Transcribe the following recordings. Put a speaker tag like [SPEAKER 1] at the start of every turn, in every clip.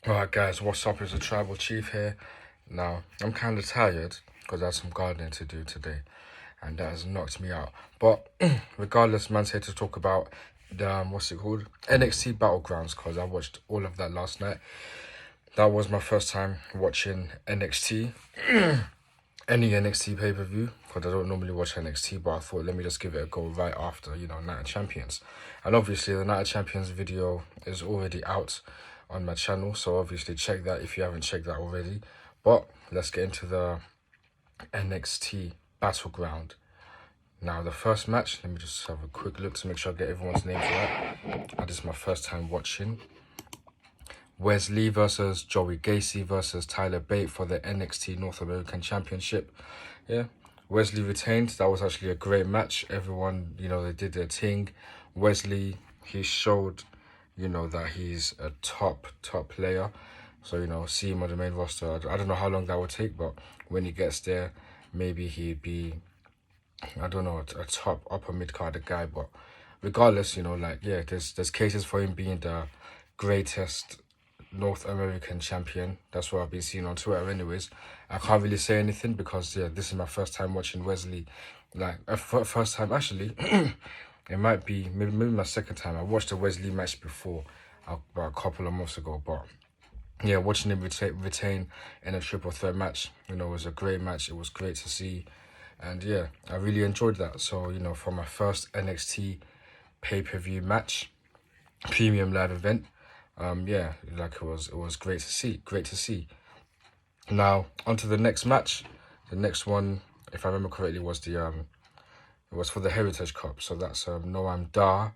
[SPEAKER 1] Alright guys, what's up? It's the Tribal Chief here. Now, I'm kind of tired because I had some gardening to do today and that has knocked me out. But regardless, man's here to talk about the, what's it called? NXT Battlegrounds, because I watched all of that last night. That was my first time watching NXT, any NXT pay-per-view, because I don't normally watch NXT, but I thought let me just give it a go right after, Night of Champions. And obviously the Night of Champions video is already out on my channel, so obviously check that if you haven't checked that already. But let's get into the NXT Battleground. Now the first match, let me just have a quick look to make sure I get everyone's names right. This is my first time watching. Wesley versus Joey Gacy versus Tyler Bate for the NXT North American Championship. Yeah, Wesley retained. That was actually a great match. Everyone, they did their thing. Wesley, he showed that he's a top player. So, see him on the main roster. I don't know how long that would take, but when he gets there, maybe he'd be, I don't know, a top upper mid-card guy. But regardless, there's cases for him being the greatest North American champion. That's what I've been seeing on Twitter anyways. I can't really say anything because, this is my first time watching Wesley. First time, actually. It might be maybe my second time. I watched a Wesley match before, about a couple of months ago. But yeah, watching him retain in a triple threat match, it was a great match. It was great to see, and yeah, I really enjoyed that. So for my first NXT pay-per-view match, Premium Live Event, it was great to see. Now onto the next match. The next one, if I remember correctly, was it was for the Heritage Cup, so that's Noam Dar.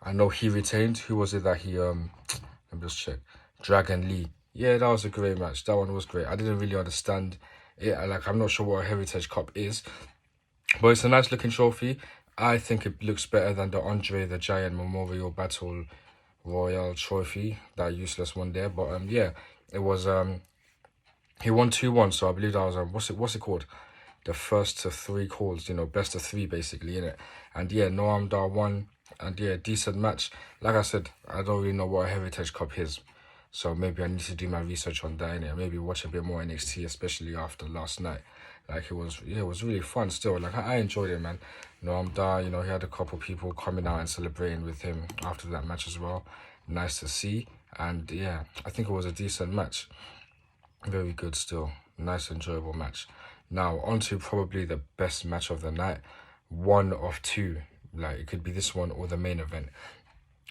[SPEAKER 1] I know he retained. Who was it that he let me just check. Dragon Lee. Yeah, that was a great match. That one was great. I didn't really understand it. I'm not sure what a Heritage Cup is, but it's a nice looking trophy. I think it looks better than the Andre the Giant Memorial Battle Royal trophy, that useless one there. But it was he won 2-1, so I believe that was what's it called? The first to 3 calls, best of 3 basically, innit? And yeah, Noam Dar won, and yeah, decent match. Like I said, I don't really know what a Heritage Cup is, so maybe I need to do my research on that, innit? Maybe watch a bit more NXT, especially after last night. It was really fun still. I enjoyed it, man. Noam Dar, he had a couple people coming out and celebrating with him after that match as well. Nice to see, and yeah, I think it was a decent match. Very good still. Nice, enjoyable match. Now, on to probably the best match of the night. One of two. It could be this one or the main event.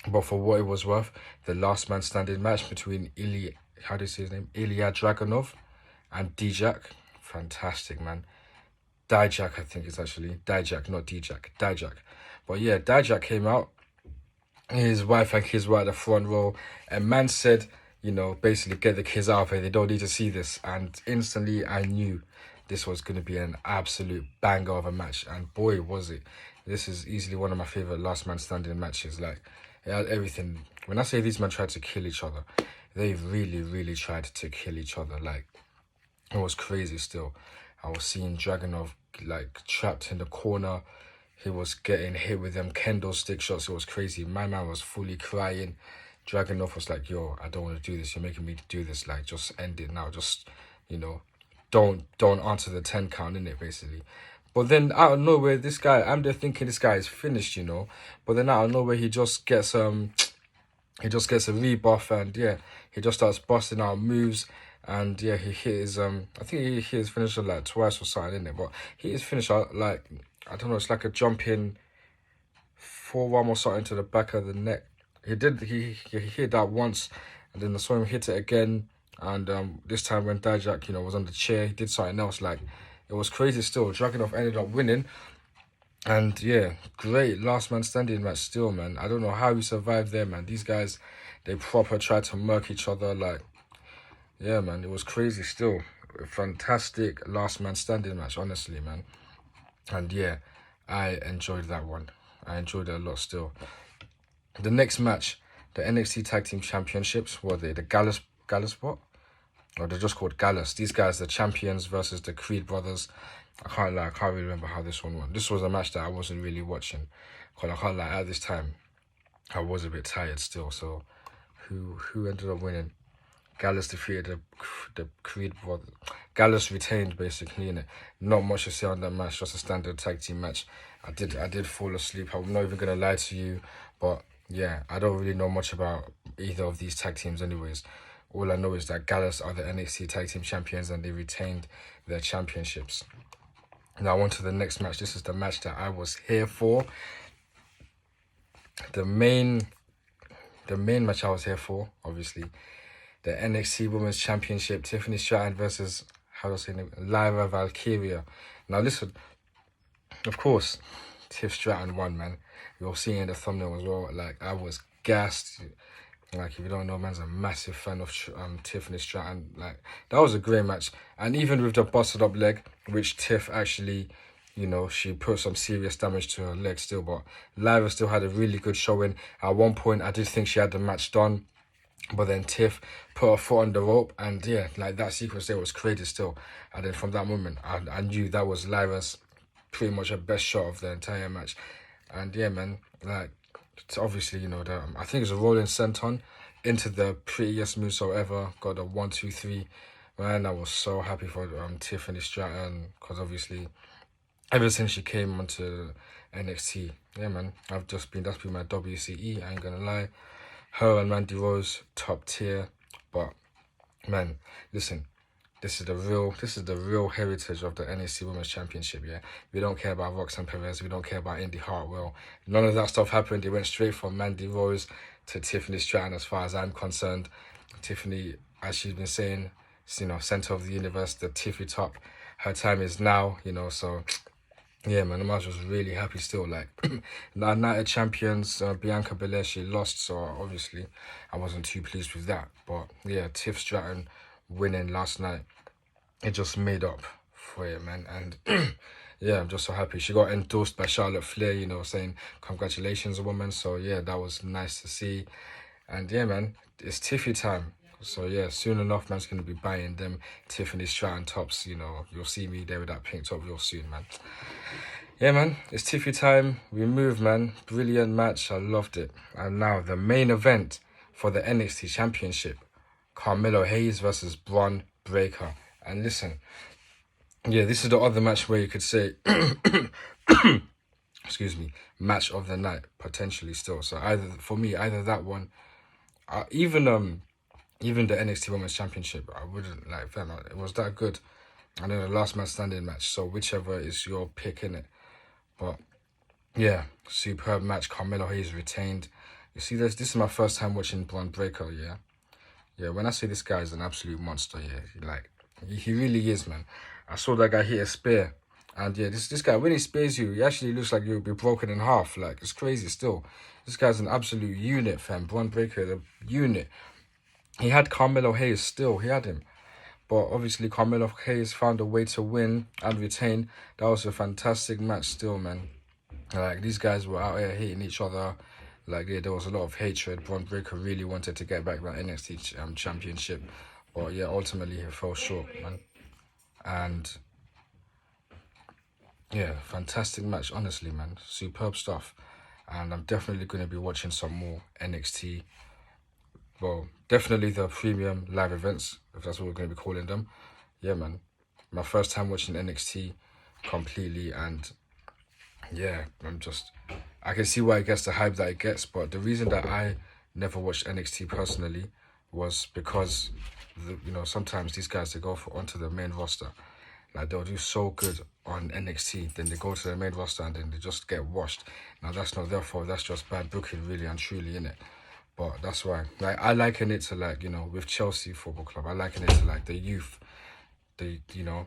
[SPEAKER 1] But for what it was worth, the last man standing match between Ilya Dragunov and Dijak. Fantastic, man. Dijak, I think it's actually. Dijak, not Dijak. Dijak. But yeah, Dijak came out. His wife and kids were at the front row. And man said, basically get the kids out of here. They don't need to see this. And instantly I knew this was going to be an absolute banger of a match. And boy, was it. This is easily one of my favourite last man standing matches. It had everything. When I say these men tried to kill each other, they really, really tried to kill each other. It was crazy still. I was seeing Dragunov, trapped in the corner. He was getting hit with them kendo stick shots. It was crazy. My man was fully crying. Dragunov was like, yo, I don't want to do this. You're making me do this. Just end it now. Just, don't answer the 10 count, innit, basically. But then out of nowhere, this guy, I'm there thinking this guy is finished, But then out of nowhere, he just gets a rebuff, and yeah, he just starts busting out moves. And yeah, he hit his I think he hit his finisher twice or something, innit? But he hit his finisher I don't know, it's like a jumping forearm or something to the back of the neck. He hit that once, and then I saw him hit it again. And this time when Dijak, was on the chair, he did something else. It was crazy still. Dragunov ended up winning. And yeah, great last man standing match still, man. I don't know how he survived there, man. These guys, they proper tried to murk each other. Yeah, man, it was crazy still. A fantastic last man standing match, honestly, man. And yeah, I enjoyed that one. I enjoyed it a lot still. The next match, the NXT Tag Team Championships, were they the Gallus what? Or they're just called Gallus. These guys, the champions versus the Creed brothers. I can't really remember how this one went. This was a match that I wasn't really watching. Because I can't lie, at this time, I was a bit tired still. So, who ended up winning? Gallus defeated the Creed brothers. Gallus retained, basically, innit? Not much to say on that match, just a standard tag team match. I did fall asleep. I'm not even gonna lie to you, but yeah, I don't really know much about either of these tag teams anyways. All I know is that Gallus are the NXT Tag Team Champions and they retained their championships. Now on to the next match. This is the match that I was here for. The main match I was here for, obviously, the NXT Women's Championship, Tiffany Stratton versus, how do I say her name? Lyra Valkyria. Now listen, of course, Tiff Stratton won, man. You'll see in the thumbnail as well. Like, I was gassed. Like, if you don't know, man's a massive fan of Tiffany Stratton. Like, that was a great match. And even with the busted up leg, which Tiff actually, you know, she put some serious damage to her leg still. But Lyra still had a really good showing. At one point, I did think she had the match done. But then Tiff put her foot on the rope. And yeah, like, that sequence there was crazy still. And then from that moment, I knew that was Lyra's pretty much her best shot of the entire match. And yeah, man, like, it's obviously, you know, I think it's a rolling senton into the prettiest movesaw ever. Got a 1, 2, 3. Man, I was so happy for Tiffany Stratton, because obviously ever since she came onto NXT, yeah, man, that's been my WCE. I ain't gonna lie. Her and Mandy Rose, top tier. But man, listen, this is the real heritage of the NXT Women's Championship, yeah? We don't care about Roxanne Perez. We don't care about Indy Hartwell. None of that stuff happened. They went straight from Mandy Rose to Tiffany Stratton as far as I'm concerned. Tiffany, as she's been saying, you know, center of the universe, the Tiffy top. Her time is now, you know, so... yeah, man, I was just really happy still. Like, Night of Champions, Bianca Belair, she lost, so obviously I wasn't too pleased with that. But yeah, Tiff Stratton winning last night, it just made up for it, man. And yeah, I'm just so happy. She got endorsed by Charlotte Flair, you know, saying congratulations, woman. So yeah, that was nice to see. And yeah, man, it's Tiffy time. So yeah, soon enough, man's gonna be buying them Tiffany Stratton tops. You know, you'll see me there with that pink top real soon, man. Yeah, man, it's Tiffy time. We move, man. Brilliant match. I loved it. And now the main event for the NXT Championship. Carmelo Hayes versus Bron Breakker. And listen, yeah, this is the other match where you could say, excuse me, match of the night, potentially still. So either that one, even the NXT Women's Championship, I wouldn't like, fam, it was that good. And then the last man standing match. So whichever is your pick, innit? But yeah, superb match. Carmelo Hayes retained. You see, this is my first time watching Bron Breakker, yeah? Yeah, when I say this guy is an absolute monster, yeah, like, he really is, man. I saw that guy hit a spear. And yeah, this guy, when he spears you, he actually looks like you'll be broken in half. Like, it's crazy still. This guy's an absolute unit, fam. Bron Breakker is a unit. He had Carmelo Hayes still. He had him. But obviously, Carmelo Hayes found a way to win and retain. That was a fantastic match still, man. Like, these guys were out here hating each other. Like, yeah, there was a lot of hatred. Bron Breakker really wanted to get back that NXT championship. But yeah, ultimately, he fell short, man. And yeah, fantastic match, honestly, man. Superb stuff. And I'm definitely going to be watching some more NXT. Well, definitely the premium live events, if that's what we're going to be calling them. Yeah, man. My first time watching NXT completely, and yeah, I can see why it gets the hype that it gets, but the reason that I never watched NXT personally was because, you know, sometimes these guys, they go onto the main roster. Like, they'll do so good on NXT, then they go to the main roster and then they just get washed. Now, that's not their fault, that's just bad booking, really and truly, innit? But that's why, like, I liken it to, like, you know, with Chelsea Football Club, I liken it to, like, the youth. You know,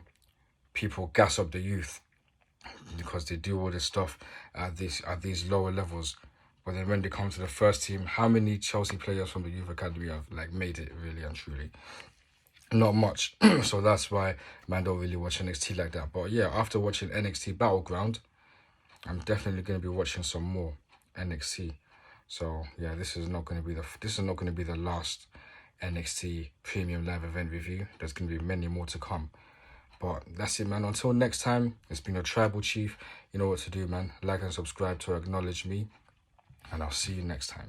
[SPEAKER 1] people gas up the youth because they do all this stuff at these lower levels. But then when they come to the first team, how many Chelsea players from the youth academy have, like, made it, really and truly? Not much. So that's why man don't really watch NXT like that. But yeah, after watching NXT Battleground, I'm definitely going to be watching some more NXT. So yeah, this is not going to be the last NXT Premium Live Event review. There's going to be many more to come. But that's it, man. Until next time, it's been your Tribal Chief. You know what to do, man. Like and subscribe to acknowledge me. And I'll see you next time.